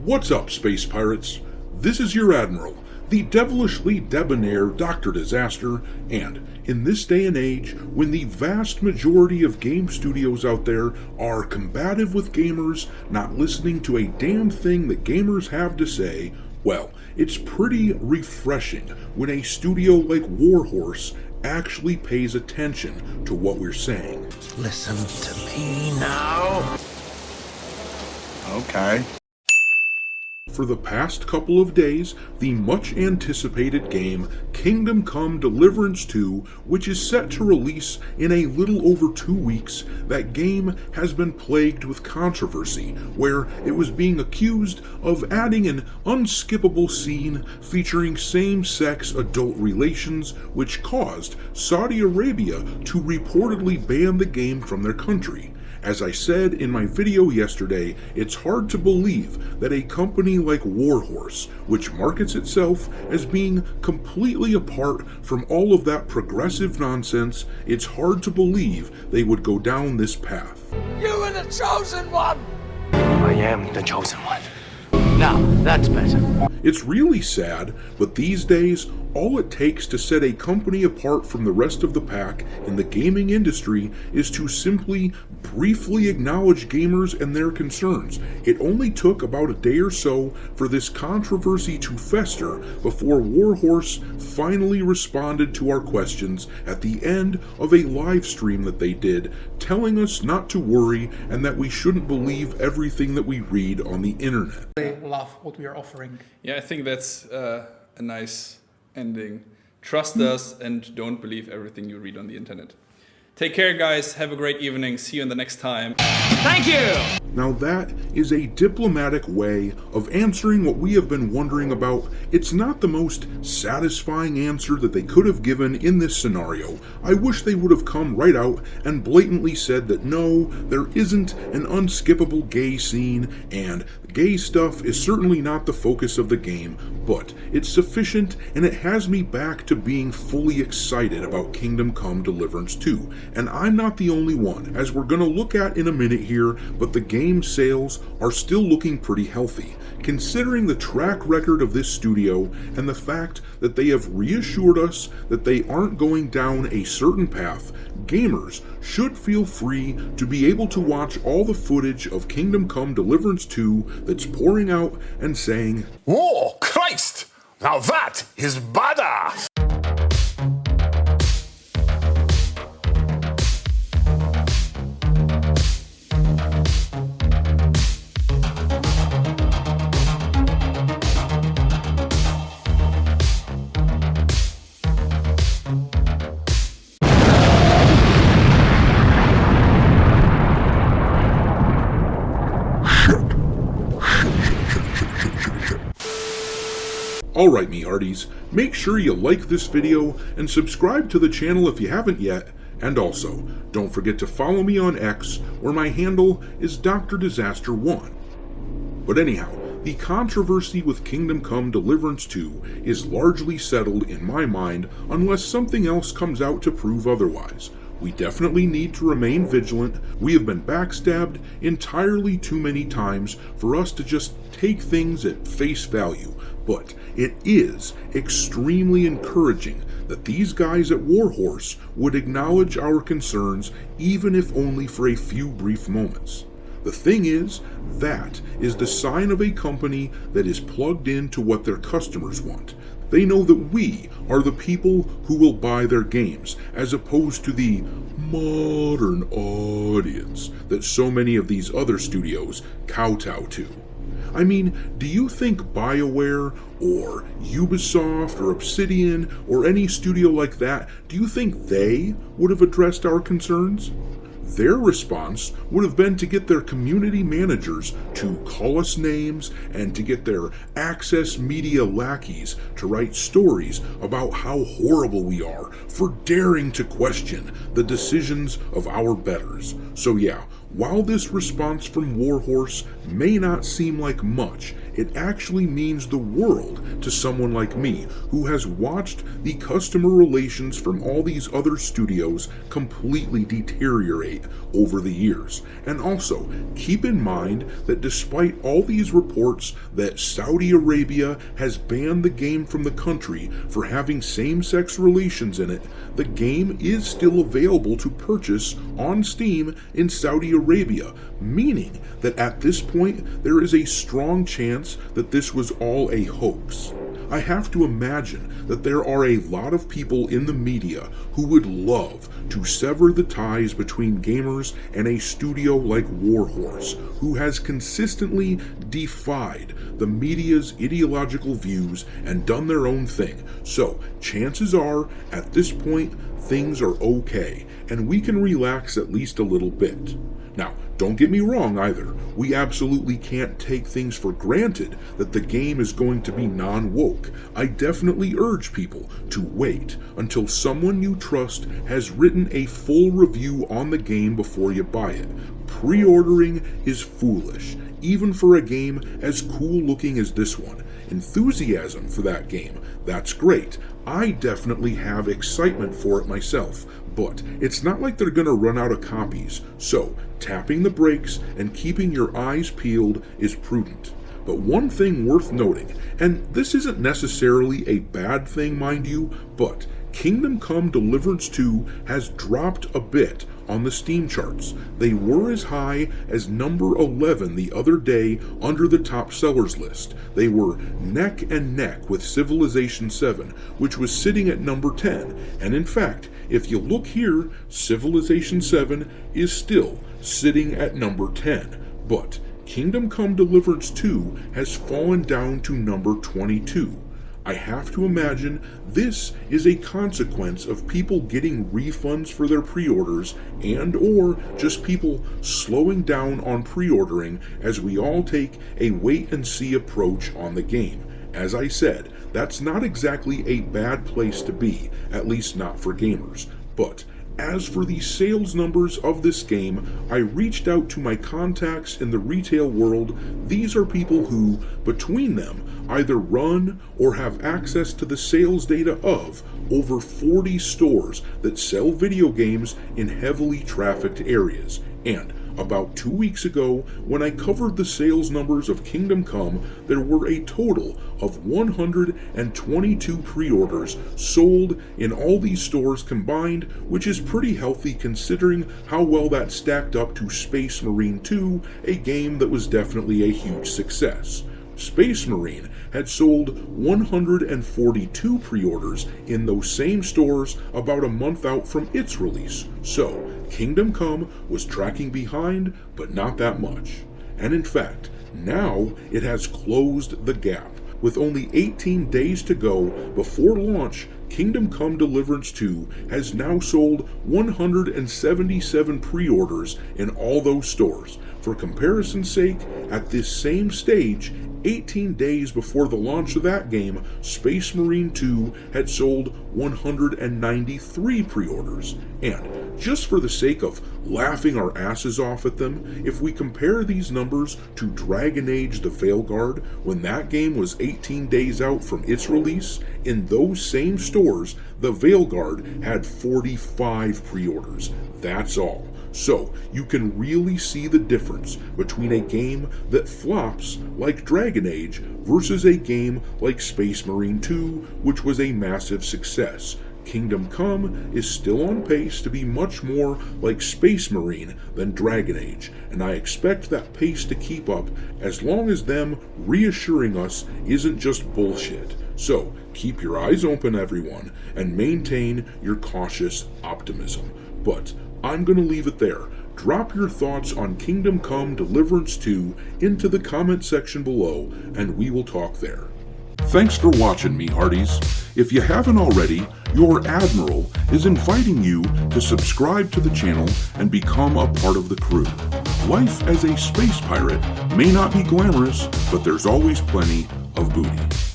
What's up, space pirates? This is your admiral, the devilishly debonair Dr. Disaster, and in this day and age, when the vast majority of game studios out there are combative with gamers not listening to a damn thing that gamers have to say, well, it's pretty refreshing when a studio like Warhorse actually pays attention to what we're saying. Listen to me now. Okay. For the past couple of days, the much anticipated game Kingdom Come Deliverance 2, which is set to release in a little over 2 weeks, that game has been plagued with controversy, where it was being accused of adding an unskippable scene featuring same-sex adult relations, which caused Saudi Arabia to reportedly ban the game from their country. As I said in my video yesterday, it's hard to believe that a company like Warhorse, which markets itself as being completely apart from all of that progressive nonsense, it's hard to believe they would go down this path. You are the chosen one! I am the chosen one. Now, that's better. It's really sad, but these days, all it takes to set a company apart from the rest of the pack in the gaming industry is to simply briefly acknowledge gamers and their concerns. It only took about a day or so for this controversy to fester before Warhorse finally responded to our questions at the end of a live stream that they did, telling us not to worry and that we shouldn't believe everything that we read on the internet. They love what we are offering. Yeah, I think that's a nice ending. Trust us and don't believe everything you read on the internet. Take care, guys. Have a great evening. See you in the next time. Thank you! Now that is a diplomatic way of answering what we have been wondering about. It's not the most satisfying answer that they could have given in this scenario. I wish they would have come right out and blatantly said that no, there isn't an unskippable gay scene, and gay stuff is certainly not the focus of the game, but it's sufficient and it has me back to being fully excited about Kingdom Come Deliverance 2. And I'm not the only one, as we're going to look at in a minute here, but the game sales are still looking pretty healthy. Considering the track record of this studio and the fact that they have reassured us that they aren't going down a certain path, gamers should feel free to be able to watch all the footage of Kingdom Come Deliverance 2 that's pouring out and saying, "Oh, Christ! Now that is badass!" Alright me hearties, make sure you like this video and subscribe to the channel if you haven't yet, and also, don't forget to follow me on X, where my handle is Dr. Disaster 1. But anyhow, the controversy with Kingdom Come Deliverance 2 is largely settled in my mind unless something else comes out to prove otherwise. We definitely need to remain vigilant. We have been backstabbed entirely too many times for us to just take things at face value. But it is extremely encouraging that these guys at Warhorse would acknowledge our concerns, even if only for a few brief moments. The thing is, that is the sign of a company that is plugged into what their customers want. They know that we are the people who will buy their games, as opposed to the modern audience that so many of these other studios kowtow to. I mean, do you think BioWare or Ubisoft or Obsidian or any studio like that, do you think they would have addressed our concerns? Their response would have been to get their community managers to call us names and to get their access media lackeys to write stories about how horrible we are for daring to question the decisions of our betters. So yeah, while this response from Warhorse may not seem like much, it actually means the world to someone like me who has watched the customer relations from all these other studios completely deteriorate over the years. And also, keep in mind that despite all these reports that Saudi Arabia has banned the game from the country for having same-sex relations in it, the game is still available to purchase on Steam in Saudi Arabia, meaning that at this point there is a strong chance that this was all a hoax. I have to imagine that there are a lot of people in the media who would love to sever the ties between gamers and a studio like Warhorse, who has consistently defied the media's ideological views and done their own thing. So, chances are, at this point, things are okay, and we can relax at least a little bit. Now, don't get me wrong either. We absolutely can't take things for granted that the game is going to be non-woke. I definitely urge people to wait until someone you trust has written a full review on the game before you buy it. Pre-ordering is foolish, even for a game as cool looking as this one. Enthusiasm for that game, that's great. I definitely have excitement for it myself, but it's not like they're gonna run out of copies, so tapping the brakes and keeping your eyes peeled is prudent. But one thing worth noting, and this isn't necessarily a bad thing, mind you, but Kingdom Come Deliverance 2 has dropped a bit on the Steam charts. They were as high as number 11 the other day under the top sellers list. They were neck and neck with Civilization 7, which was sitting at number 10. And in fact, if you look here, Civilization 7 is still sitting at number 10. But Kingdom Come Deliverance 2 has fallen down to number 22. I have to imagine this is a consequence of people getting refunds for their pre-orders and or just people slowing down on pre-ordering as we all take a wait-and-see approach on the game. As I said, that's not exactly a bad place to be, at least not for gamers. But as for the sales numbers of this game, I reached out to my contacts in the retail world. These are people who, between them, either run or have access to the sales data of over 40 stores that sell video games in heavily trafficked areas. And about 2 weeks ago, when I covered the sales numbers of Kingdom Come, there were a total of 122 pre-orders sold in all these stores combined, which is pretty healthy considering how well that stacked up to Space Marine 2, a game that was definitely a huge success. Space Marine had sold 142 pre-orders in those same stores about a month out from its release. So, Kingdom Come was tracking behind, but not that much. And in fact, now it has closed the gap. With only 18 days to go before launch, Kingdom Come Deliverance 2 has now sold 177 pre-orders in all those stores. For comparison's sake, at this same stage, 18 days before the launch of that game, Space Marine 2 had sold 193 pre-orders. And just for the sake of laughing our asses off at them, if we compare these numbers to Dragon Age the Veilguard, when that game was 18 days out from its release, in those same stores, the Veilguard had 45 pre-orders. That's all. So, you can really see the difference between a game that flops like Dragon Age versus a game like Space Marine 2, which was a massive success. Kingdom Come is still on pace to be much more like Space Marine than Dragon Age, and I expect that pace to keep up as long as them reassuring us isn't just bullshit. So, keep your eyes open, everyone, and maintain your cautious optimism. But I'm going to leave it there. Drop your thoughts on Kingdom Come Deliverance 2 into the comment section below, and we will talk there. Thanks for watching, me hearties. If you haven't already, your Admiral is inviting you to subscribe to the channel and become a part of the crew. Life as a space pirate may not be glamorous, but there's always plenty of booty.